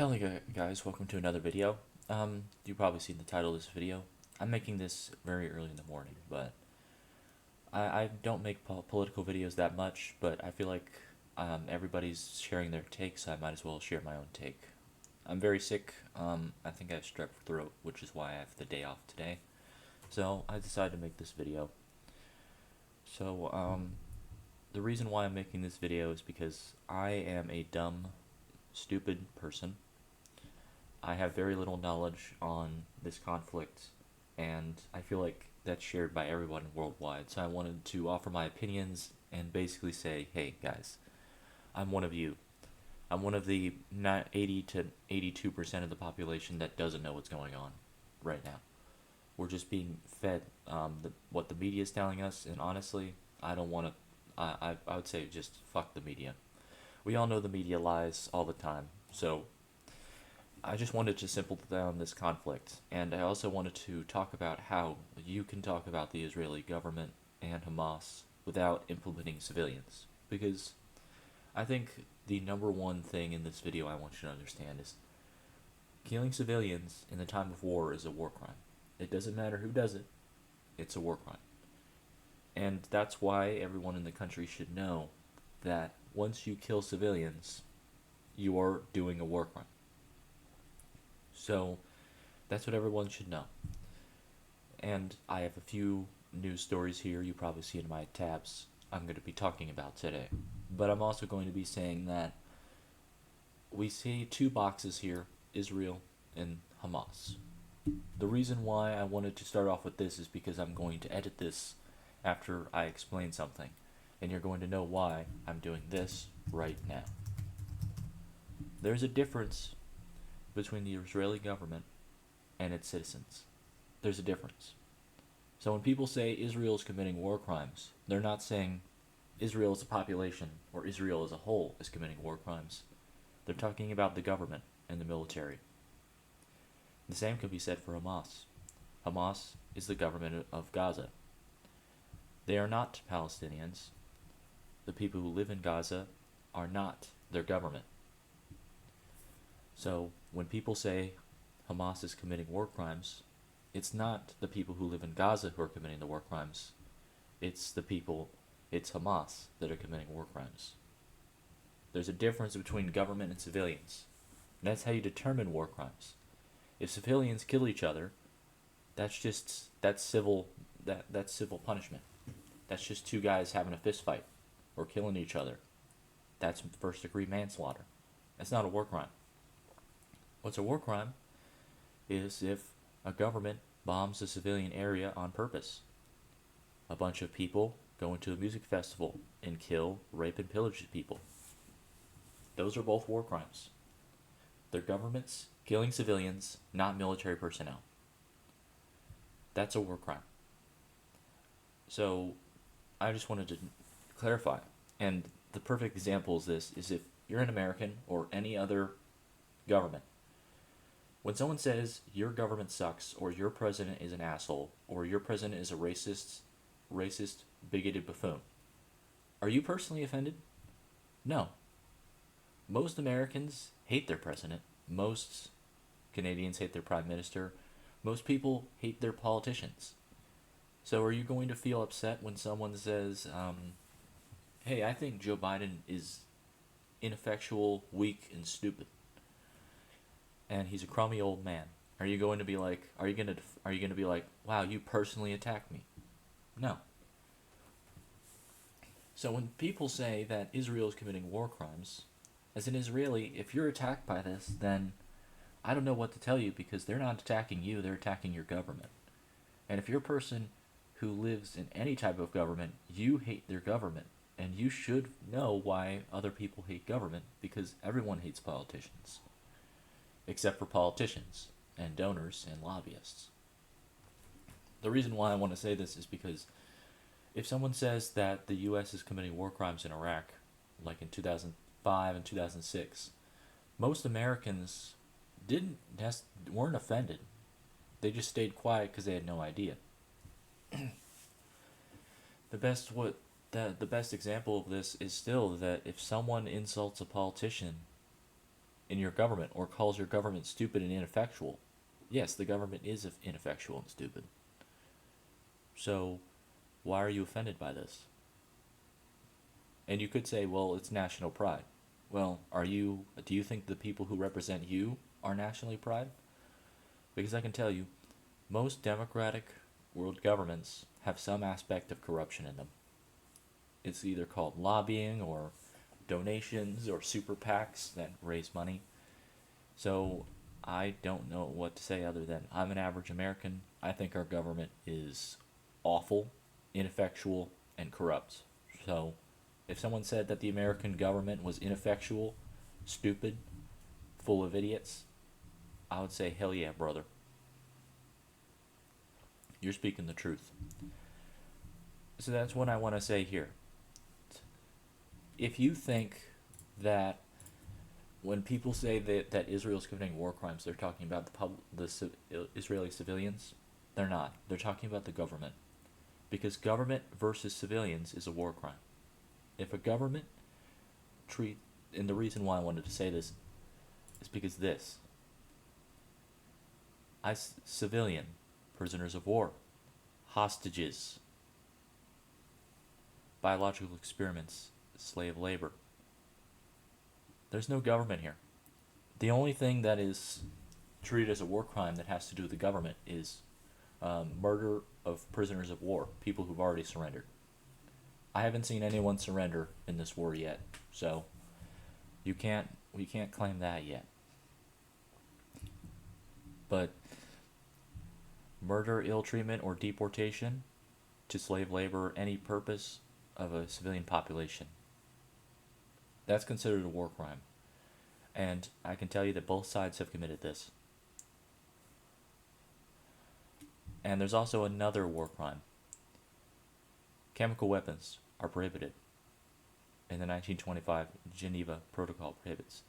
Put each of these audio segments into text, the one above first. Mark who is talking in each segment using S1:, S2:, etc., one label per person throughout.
S1: Hello guys, welcome to another video. You probably seen the title of this video. I'm making this very early in the morning, but I don't make political videos that much, but I feel like everybody's sharing their takes, so I might as well share my own take. I'm very sick. I think I have strep throat, which is why I have the day off today. So I decided to make this video. So the reason why I'm making this video is because I am a dumb, stupid person. I have very little knowledge on this conflict, and I feel like that's shared by everyone worldwide. So I wanted to offer my opinions and basically say, hey guys, I'm one of you. I'm one of the not 80 to 82% of the population that doesn't know what's going on right now. We're just being fed what the media is telling us, and honestly, I don't want to. I would say just fuck the media. We all know the media lies all the time, so I just wanted to simple down this conflict, and I also wanted to talk about how you can talk about the Israeli government and Hamas without implementing civilians. Because I think the number one thing in this video I want you to understand is killing civilians in the time of war is a war crime. It doesn't matter who does it, it's a war crime. And that's why everyone in the country should know that once you kill civilians, you are doing a war crime. So that's what everyone should know. And I have a few news stories here you probably see in my tabs I'm going to be talking about today. But I'm also going to be saying that we see two boxes here, Israel and Hamas. The reason why I wanted to start off with this is because I'm going to edit this after I explain something. And you're going to know why I'm doing this right now. There's a difference between the Israeli government and its citizens. There's a difference. So when people say Israel is committing war crimes, they're not saying Israel as a population or Israel as a whole is committing war crimes. They're talking about the government and the military. The same can be said for Hamas. Hamas is the government of Gaza. They are not Palestinians. The people who live in Gaza are not their government. So when people say Hamas is committing war crimes, it's not the people who live in Gaza who are committing the war crimes. It's Hamas that are committing war crimes. There's a difference between government and civilians. And that's how you determine war crimes. If civilians kill each other, that's civil punishment. That's just two guys having a fist fight or killing each other. That's first degree manslaughter. That's not a war crime. What's a war crime is if a government bombs a civilian area on purpose. A bunch of people go into a music festival and kill, rape, and pillage people. Those are both war crimes. They're governments killing civilians, not military personnel. That's a war crime. So I just wanted to clarify. And the perfect example is this, is if you're an American or any other government, when someone says your government sucks, or your president is an asshole, or your president is a racist, bigoted buffoon, are you personally offended? No. Most Americans hate their president. Most Canadians hate their prime minister. Most people hate their politicians. So are you going to feel upset when someone says, hey, I think Joe Biden is ineffectual, weak, and stupid, and he's a crummy old man? Are you going to be like, wow, you personally attacked me? No. So when people say that Israel is committing war crimes, as an Israeli, if you're attacked by this, then I don't know what to tell you, because they're not attacking you, they're attacking your government. And if you're a person who lives in any type of government, you hate their government. And you should know why other people hate government, because everyone hates politicians. Except for politicians and donors and lobbyists. The reason why I want to say this is because if someone says that the U.S. is committing war crimes in Iraq, like in 2005 and 2006, most Americans weren't offended. They just stayed quiet because they had no idea. The best example of this is still that if someone insults a politician in your government or calls your government stupid and ineffectual, yes, the government is ineffectual and stupid. So, why are you offended by this? And you could say, well, it's national pride. Well, do you think the people who represent you are nationally pride? Because I can tell you, most democratic world governments have some aspect of corruption in them. It's either called lobbying or donations or super PACs that raise money. So I don't know what to say other than I'm an average American. I think our government is awful, ineffectual, and corrupt. So if someone said that the American government was ineffectual, stupid, full of idiots, I would say, hell yeah, brother. You're speaking the truth. So that's what I want to say here. If you think that when people say that Israel's committing war crimes, they're talking about the Israeli civilians, they're not. They're talking about the government. Because government versus civilians is a war crime. If a government and the reason why I wanted to say this is because civilian, prisoners of war, hostages, biological experiments, slave labor. There's no government here. The only thing that is treated as a war crime that has to do with the government is murder of prisoners of war, people who've already surrendered. I haven't seen anyone surrender in this war yet, so we can't claim that yet. But murder, ill treatment, or deportation to slave labor or any purpose of a civilian population, that's considered a war crime. And I can tell you that both sides have committed this. And there's also another war crime. Chemical weapons are prohibited. In the 1925 Geneva Protocol prohibits.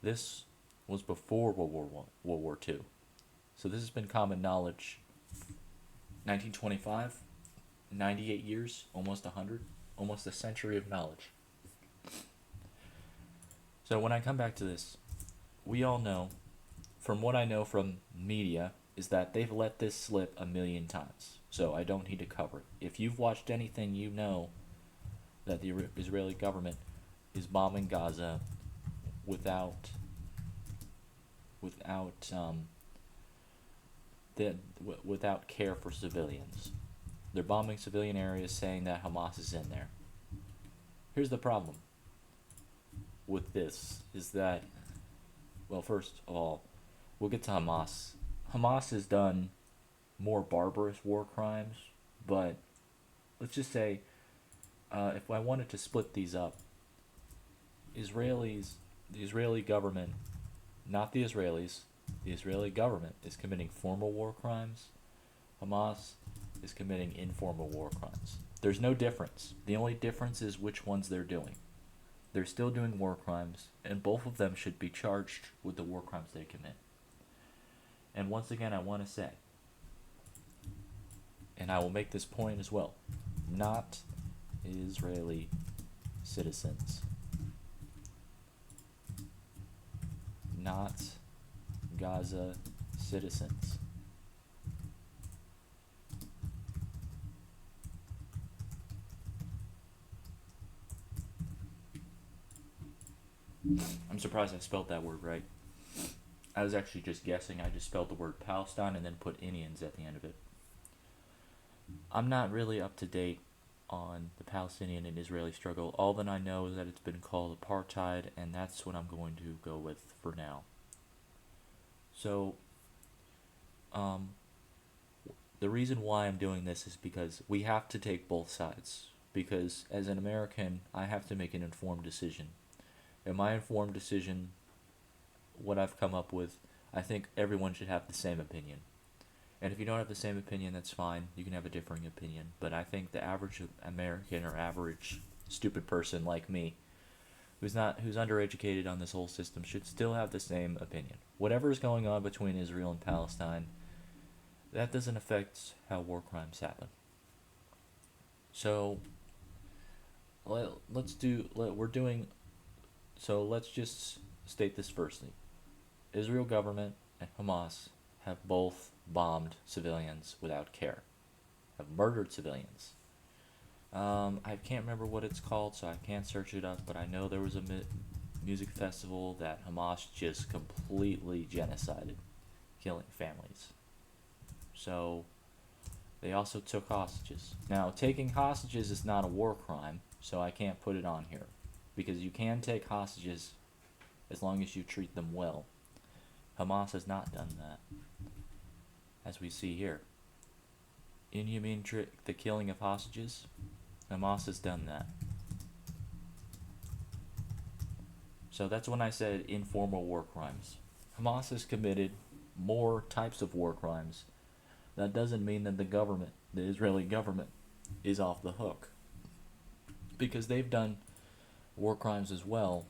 S1: This was before World War II. So this has been common knowledge. 1925, 98 years, almost 100, almost a century of knowledge. So when I come back to this, we all know, from what I know from media, is that they've let this slip a million times. So I don't need to cover it. If you've watched anything, you know that the Israeli government is bombing Gaza without care for civilians. They're bombing civilian areas, saying that Hamas is in there. Here's the problem with this is that, well, first of all, we'll get to Hamas. Hamas has done more barbarous war crimes, but let's just say, if I wanted to split these up, the Israeli government, not the Israelis, the Israeli government is committing formal war crimes. Hamas is committing informal war crimes. There's no difference. The only difference is which ones they're doing. They're still doing war crimes, and both of them should be charged with the war crimes they commit. And once again, I want to say, and I will make this point as well, not Israeli citizens. Not Gaza citizens. I'm surprised I spelled that word right. I was actually just guessing. I just spelled the word Palestine and then put Indians at the end of it. I'm not really up to date on the Palestinian and Israeli struggle. All that I know is that it's been called apartheid, and that's what I'm going to go with for now. So, the reason why I'm doing this is because we have to take both sides. Because as an American, I have to make an informed decision. And my informed decision, what I've come up with, I think everyone should have the same opinion. And if you don't have the same opinion, that's fine. You can have a differing opinion. But I think the average American or average stupid person like me, who's undereducated on this whole system, should still have the same opinion. Whatever is going on between Israel and Palestine, that doesn't affect how war crimes happen. So let's just state this firstly. Israel government and Hamas have both bombed civilians without care, have murdered civilians. I can't remember what it's called, so I can't search it up, but I know there was a music festival that Hamas just completely genocided, killing families. So, they also took hostages. Now, taking hostages is not a war crime, so I can't put it on here, because you can take hostages as long as you treat them well. Hamas has not done that, as we see here. Inhumane the killing of hostages, Hamas has done that. So that's when I said informal war crimes. Hamas has committed more types of war crimes. That doesn't mean that the Israeli government, is off the hook. Because they've done war crimes as well,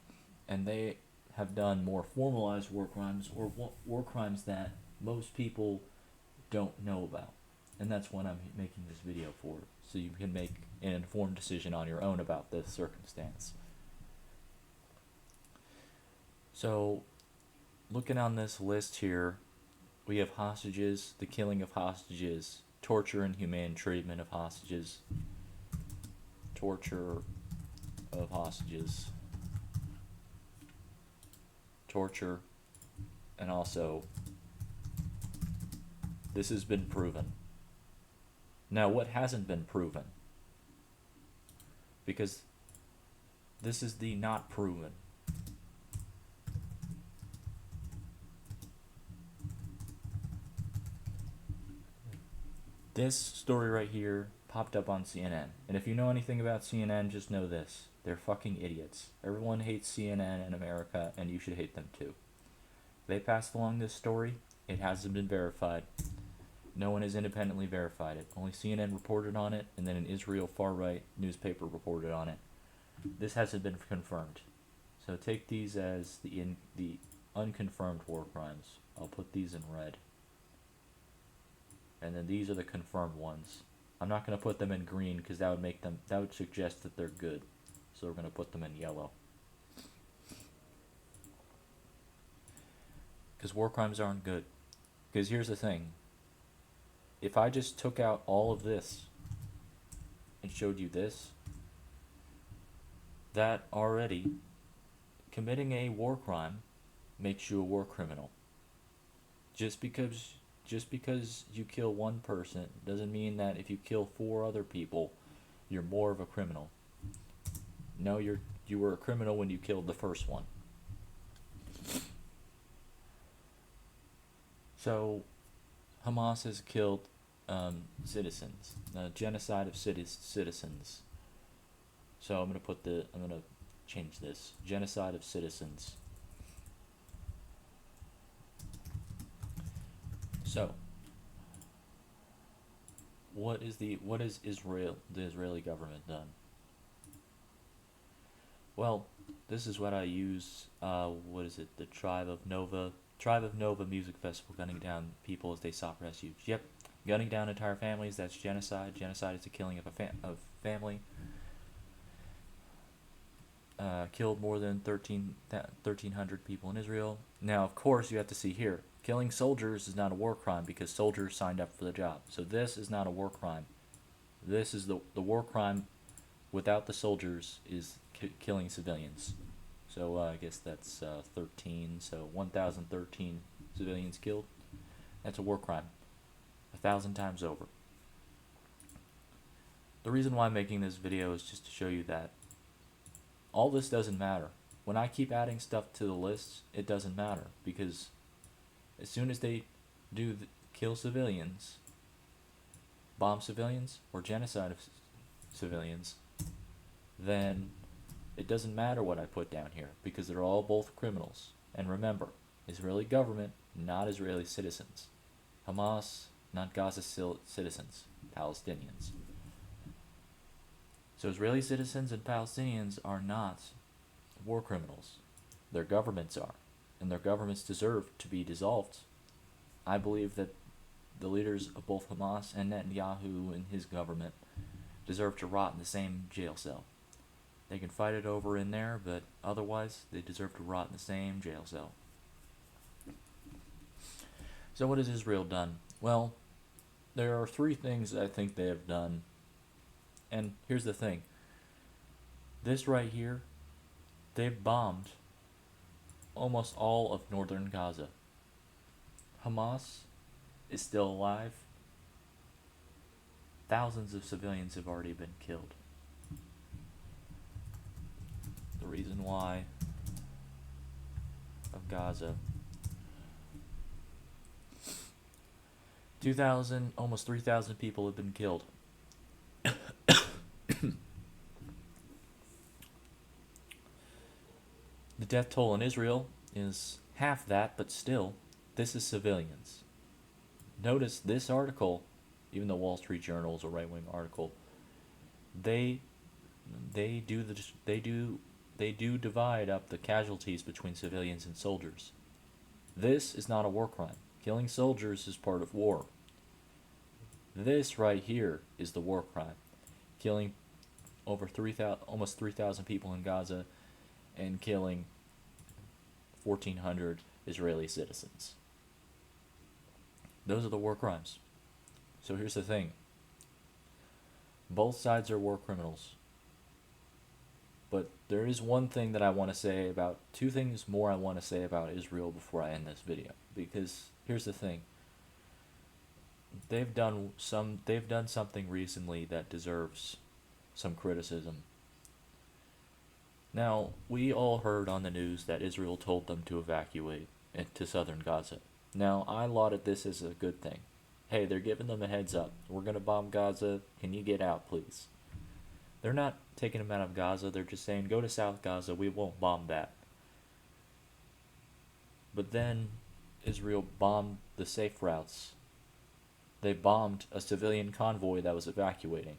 S1: and they have done more formalized war crimes, or war crimes that most people don't know about. And that's what I'm making this video for, so you can make an informed decision on your own about this circumstance. So, looking on this list here, we have hostages, the killing of hostages, torture and inhumane treatment of hostages, torture of hostages, torture, and also, this has been proven. Now, what hasn't been proven? Because this is the not proven. This story right here popped up on CNN. And if you know anything about CNN, just know this. They're fucking idiots. Everyone hates CNN in America, and you should hate them too. They passed along this story. It hasn't been verified. No one has independently verified it. Only CNN reported on it, and then an Israel far-right newspaper reported on it. This hasn't been confirmed. So take these as the unconfirmed war crimes. I'll put these in red. And then these are the confirmed ones. I'm not going to put them in green because that would suggest that they're good. So we're going to put them in yellow. Because war crimes aren't good. Because here's the thing. If I just took out all of this and showed you this, that already, committing a war crime makes you a war criminal. Just because you kill one person doesn't mean that if you kill 4 other people, you're more of a criminal. No, you were a criminal when you killed the first one. So, Hamas has killed citizens, genocide of citizens. So I'm gonna change this, genocide of citizens. So, what is the Israeli government done? Well, this is what I use. What is it? The Tribe of Nova Music Festival, gunning down people as they sought refuge. Yep, gunning down entire families. That's genocide. Genocide is the killing of a family. Killed more than 1,300 people in Israel. Now, of course, you have to see here. Killing soldiers is not a war crime because soldiers signed up for the job. So this is not a war crime. This is the war crime without the soldiers is killing civilians. So I guess that's 13. So 1,013 civilians killed. That's a war crime. 1,000 times over. The reason why I'm making this video is just to show you that all this doesn't matter. When I keep adding stuff to the list, it doesn't matter because as soon as they kill civilians, bomb civilians, or genocide of civilians, then it doesn't matter what I put down here because they're all both criminals. And remember, Israeli government, not Israeli citizens. Hamas, not Gaza citizens, Palestinians. So Israeli citizens and Palestinians are not war criminals. Their governments are. And their governments deserve to be dissolved. I believe that the leaders of both Hamas and Netanyahu and his government deserve to rot in the same jail cell. They can fight it over in there, but otherwise, they deserve to rot in the same jail cell. So what has Israel done? Well, there are three things I think they have done. And here's the thing. This right here, they've bombed almost all of northern Gaza. Hamas is still alive. Thousands of civilians have already been killed. The reason why of Gaza. 2,000, almost 3,000 people have been killed. The death toll in Israel is half that, but still, this is civilians. Notice this article, even the Wall Street Journal is a right-wing article, they do divide up the casualties between civilians and soldiers. This is not a war crime. Killing soldiers is part of war. This right here is the war crime. Killing almost 3,000 people in Gaza and killing 1,400 Israeli citizens. Those are the war crimes. So here's the thing. Both sides are war criminals. But there is one thing that I want to say about, two things more I want to say about Israel before I end this video. Because here's the thing. They've done something recently that deserves some criticism. Now, we all heard on the news that Israel told them to evacuate to southern Gaza. Now, I lauded this as a good thing. Hey, they're giving them a heads up. We're going to bomb Gaza. Can you get out, please? They're not taking them out of Gaza. They're just saying, go to South Gaza. We won't bomb that. But then Israel bombed the safe routes. They bombed a civilian convoy that was evacuating.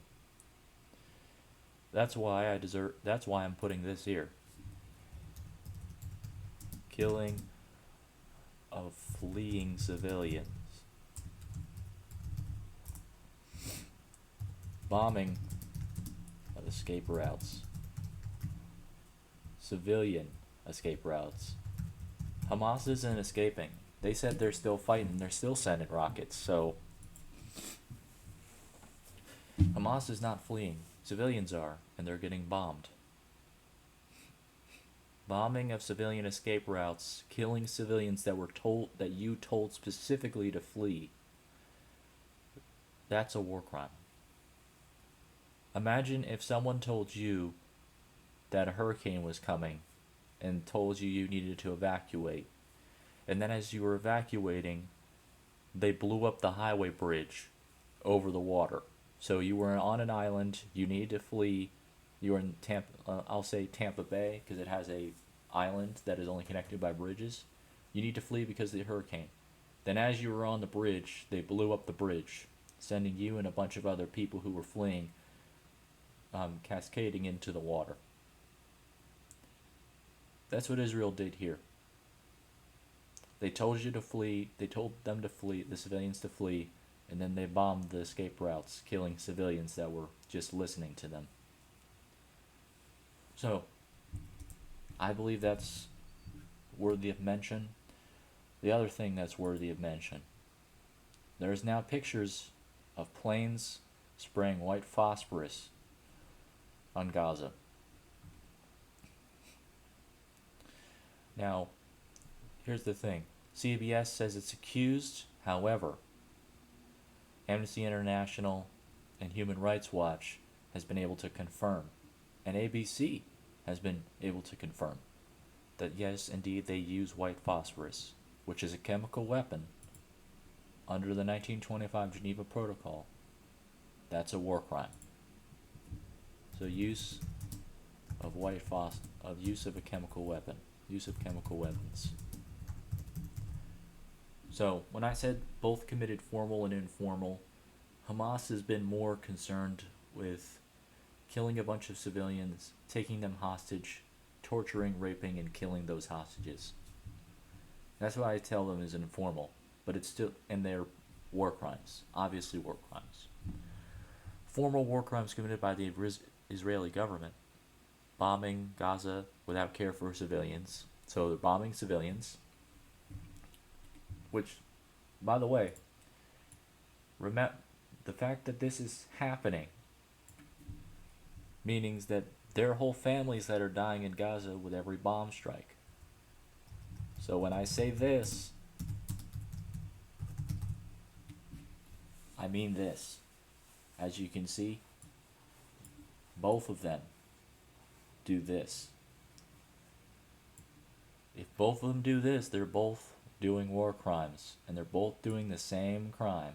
S1: That's why I'm putting this here. Killing of fleeing civilians. Bombing of escape routes. Civilian escape routes. Hamas isn't escaping. They said they're still fighting. They're still sending rockets, so Hamas is not fleeing. Civilians are, and they're getting bombed. Bombing of civilian escape routes, killing civilians that you told specifically to flee. That's a war crime. Imagine if someone told you that a hurricane was coming and told you needed to evacuate. And then as you were evacuating, they blew up the highway bridge over the water. So you were on an island, you needed to flee, you were in I'll say Tampa Bay, because it has a island that is only connected by bridges. You need to flee because of the hurricane. Then as you were on the bridge, they blew up the bridge, sending you and a bunch of other people who were fleeing cascading into the water. That's what Israel did here. They told you to flee, they told them to flee, the civilians to flee, and then they bombed the escape routes, killing civilians that were just listening to them. So, I believe that's worthy of mention. The other thing that's worthy of mention, there's now pictures of planes spraying white phosphorus on Gaza. Now, here's the thing. CBS says it's accused, however, Amnesty International and Human Rights Watch has been able to confirm, and ABC has been able to confirm, that yes, indeed, they use white phosphorus, which is a chemical weapon under the 1925 Geneva Protocol. That's a war crime. So use of use of a chemical weapon, use of chemical weapons. So, when I said both committed formal and informal, Hamas has been more concerned with killing a bunch of civilians, taking them hostage, torturing, raping, and killing those hostages. That's why I tell them is informal, but it's still, and they're war crimes, obviously war crimes. Formal war crimes committed by the Israeli government. bombing Gaza without care for civilians. So they're bombing civilians, which, by the way, remember the fact that this is happening, meaning that there are whole families that are dying in Gaza with every bomb strike. So when I say this, I mean this. As you can see, both of them do this. If both of them do this, they're both doing war crimes, and they're both doing the same crime.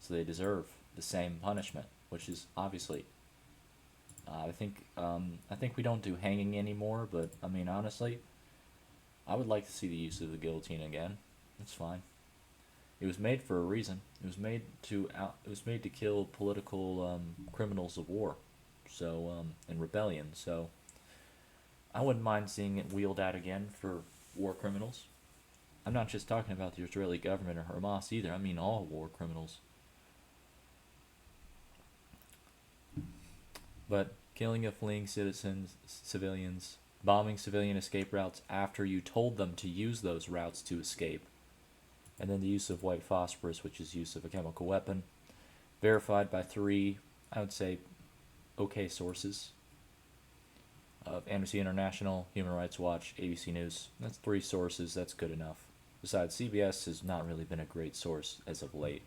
S1: So they deserve the same punishment, which is obviously. I think we don't do hanging anymore, but I mean honestly, I would like to see the use of the guillotine again. It's fine. It was made for a reason. It was made to kill political criminals of war, so and rebellion. So I wouldn't mind seeing it wheeled out again for war criminals. I'm not just talking about the Israeli government or Hamas either. I mean all war criminals. But killing of fleeing civilians, bombing civilian escape routes after you told them to use those routes to escape, and then the use of white phosphorus, which is use of a chemical weapon, verified by 3, I would say, okay sources of Amnesty International, Human Rights Watch, ABC News. That's 3 sources, that's good enough. Besides, CBS has not really been a great source as of late.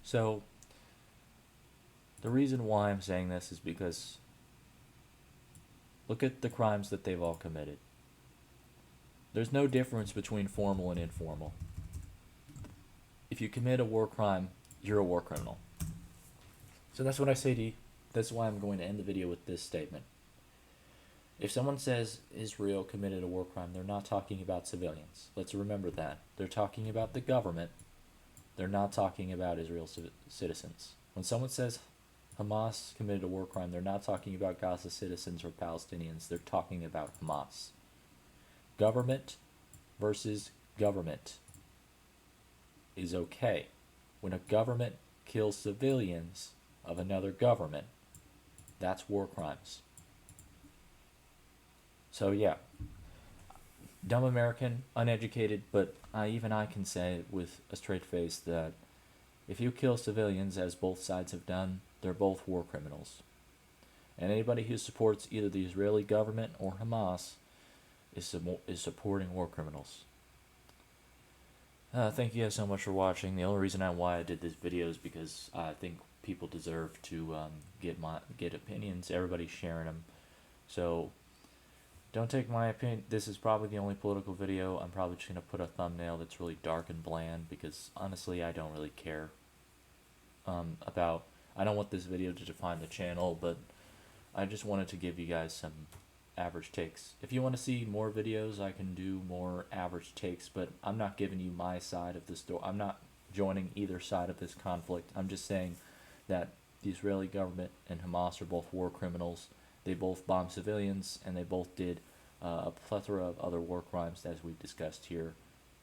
S1: So, the reason why I'm saying this is because look at the crimes that they've all committed. There's no difference between formal and informal. If you commit a war crime, you're a war criminal. So that's what I say to you. That's why I'm going to end the video with this statement. If someone says Israel committed a war crime, they're not talking about civilians. Let's remember that. They're talking about the government. They're not talking about Israel's citizens. When someone says Hamas committed a war crime, they're not talking about Gaza citizens or Palestinians. They're talking about Hamas. Government versus government is okay. When a government kills civilians of another government, that's war crimes. So yeah, dumb American, uneducated, but even I can say with a straight face that if you kill civilians, as both sides have done, they're both war criminals. And anybody who supports either the Israeli government or Hamas is supporting war criminals. Thank you guys so much for watching. The only reason why I did this video is because I think people deserve to get opinions. Everybody's sharing them. So don't take my opinion. This is probably the only political video. I'm probably just going to put a thumbnail that's really dark and bland because honestly I don't really care I don't want this video to define the channel, but I just wanted to give you guys some average takes. If you want to see more videos, I can do more average takes, but I'm not giving you my side of the story. I'm not joining either side of this conflict. I'm just saying that the Israeli government and Hamas are both war criminals. They both bombed civilians, and they both did a plethora of other war crimes, as we've discussed here.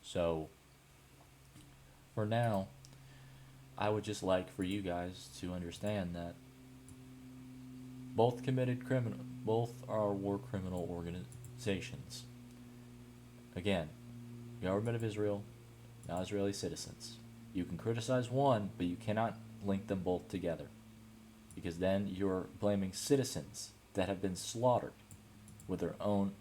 S1: So, for now, I would just like for you guys to understand that both are war criminal organizations. Again, government of Israel, not Israeli citizens. You can criticize one, but you cannot link them both together, because then you're blaming citizens that have been slaughtered with their own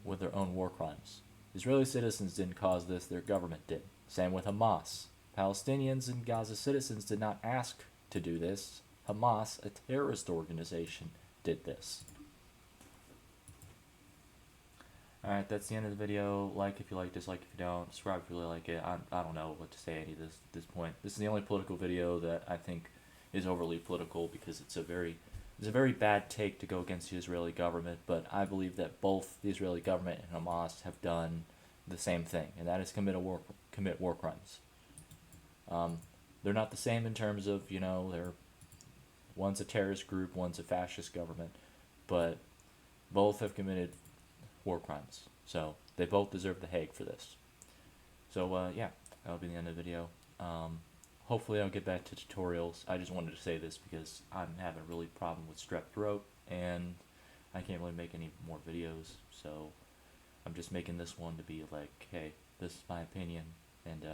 S1: war crimes. Israeli citizens didn't cause this, their government did. Same with Hamas. Palestinians and Gaza citizens did not ask to do this. Hamas, a terrorist organization, did this. Alright, that's the end of the video. Like if you like, dislike if you don't. Subscribe if you really like it. I don't know what to say at this point. This is the only political video that I think is overly political because it's a very bad take to go against the Israeli government, but I believe that both the Israeli government and Hamas have done the same thing, and that is commit war crimes. They're not the same in terms of, one's a terrorist group, one's a fascist government, but both have committed war crimes. So they both deserve the Hague for this. So yeah, that'll be the end of the video. hopefully I'll get back to tutorials. I just wanted to say this because I'm having a really problem with strep throat, and I can't really make any more videos, so I'm just making this one to be like, hey, this is my opinion, and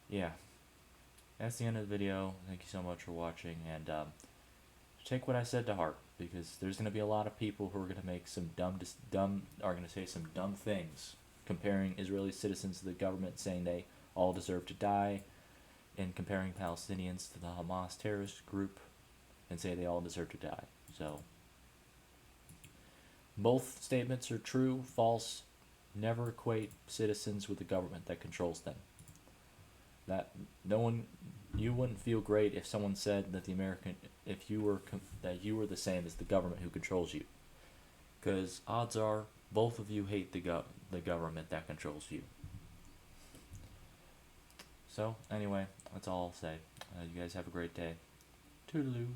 S1: yeah, that's the end of the video. Thank you so much for watching, and take what I said to heart, because there's gonna be a lot of people who are gonna make some are gonna say some dumb things, comparing Israeli citizens to the government, saying they all deserve to die, and comparing Palestinians to the Hamas terrorist group, and say they all deserve to die. So both statements are true, false. Never equate citizens with the government that controls them. That no one, you wouldn't feel great if someone said that if you were that you were the same as the government who controls you, because odds are both of you hate the government that controls you. So anyway, that's all I'll say. You guys have a great day. Toodaloo.